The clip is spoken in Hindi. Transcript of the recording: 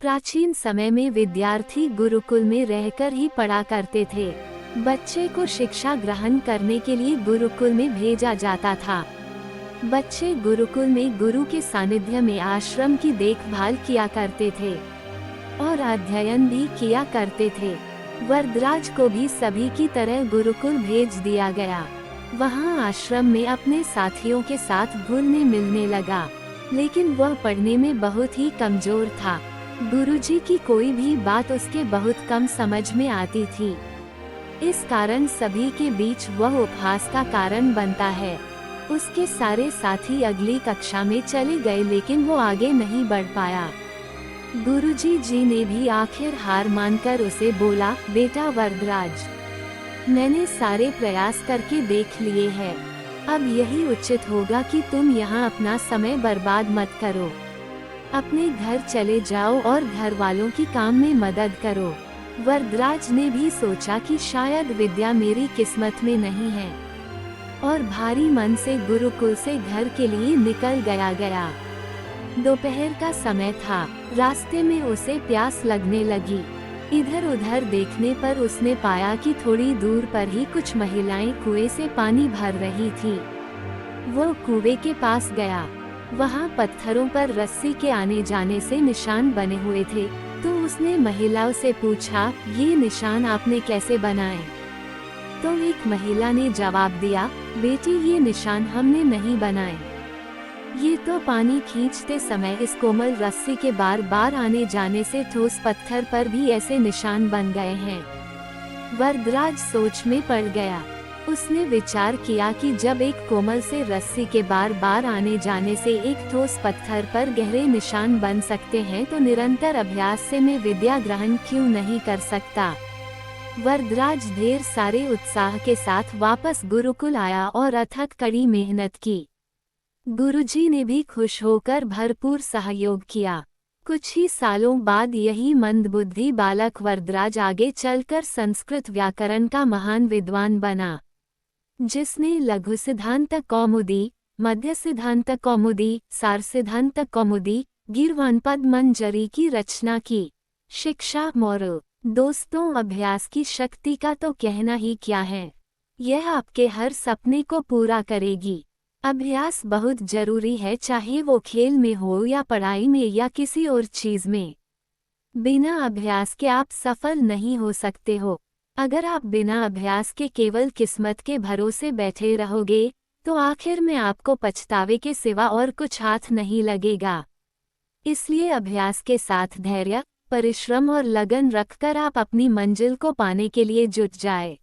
प्राचीन समय में विद्यार्थी गुरुकुल में रहकर ही पढ़ा करते थे। बच्चे को शिक्षा ग्रहण करने के लिए गुरुकुल में भेजा जाता था। बच्चे गुरुकुल में गुरु के सानिध्य में आश्रम की देखभाल किया करते थे और अध्ययन भी किया करते थे। वरदराज को भी सभी की तरह गुरुकुल भेज दिया गया। वहाँ आश्रम में अपने साथियों के साथ घुलने मिलने लगा, लेकिन वह पढ़ने में बहुत ही कमजोर था। गुरुजी की कोई भी बात उसके बहुत कम समझ में आती थी। इस कारण सभी के बीच वह उपहास का कारण बनता है। उसके सारे साथी अगली कक्षा में चले गए, लेकिन वो आगे नहीं बढ़ पाया। गुरुजी जी ने भी आखिर हार मानकर उसे बोला, बेटा वरदराज, मैंने सारे प्रयास करके देख लिए हैं। अब यही उचित होगा कि तुम यहाँ अपना समय बर्बाद मत करो। अपने घर चले जाओ और घर वालों की काम में मदद करो। वरदराज ने भी सोचा कि शायद विद्या मेरी किस्मत में नहीं है, और भारी मन से गुरुकुल से घर के लिए निकल गया। दोपहर का समय था। रास्ते में उसे प्यास लगने लगी। इधर उधर देखने पर उसने पाया कि थोड़ी दूर पर ही कुछ महिलाएं कुएं से पानी भर रही थीं। वो कुएं के पास गया। वहाँ पत्थरों पर रस्सी के आने जाने से निशान बने हुए थे। तो उसने महिलाओं से पूछा, ये निशान आपने कैसे बनाए? तो एक महिला ने जवाब दिया, बेटी, ये निशान हमने नहीं बनाए। ये तो पानी खींचते समय इस कोमल रस्सी के बार बार आने जाने से ठोस पत्थर पर भी ऐसे निशान बन गए हैं। वरदराज सोच में पड़ गया। उसने विचार किया कि जब एक कोमल से रस्सी के बार बार आने जाने से एक ठोस पत्थर पर गहरे निशान बन सकते हैं, तो निरंतर अभ्यास से मैं विद्या ग्रहण क्यों नहीं कर सकता। वरदराज ढेर सारे उत्साह के साथ वापस गुरुकुल आया और अथक कड़ी मेहनत की। गुरुजी ने भी खुश होकर भरपूर सहयोग किया। कुछ ही सालों बाद यही मंदबुद्धि बालक वरदराज आगे चलकर संस्कृत व्याकरण का महान विद्वान बना, जिसने लघु सिद्धांत कौमुदी, मध्य सिद्धांत कौमुदी, सार सिद्धांत कौमुदी, गीर्वाणपद मंजरी की रचना की। शिक्षा मोरल। दोस्तों, अभ्यास की शक्ति का तो कहना ही क्या है। यह आपके हर सपने को पूरा करेगी। अभ्यास बहुत जरूरी है, चाहे वो खेल में हो या पढ़ाई में या किसी और चीज में। बिना अभ्यास के आप सफल नहीं हो सकते हो। अगर आप बिना अभ्यास के केवल किस्मत के भरोसे बैठे रहोगे, तो आखिर में आपको पछतावे के सिवा और कुछ हाथ नहीं लगेगा। इसलिए अभ्यास के साथ धैर्य, परिश्रम और लगन रखकर आप अपनी मंजिल को पाने के लिए जुट जाए।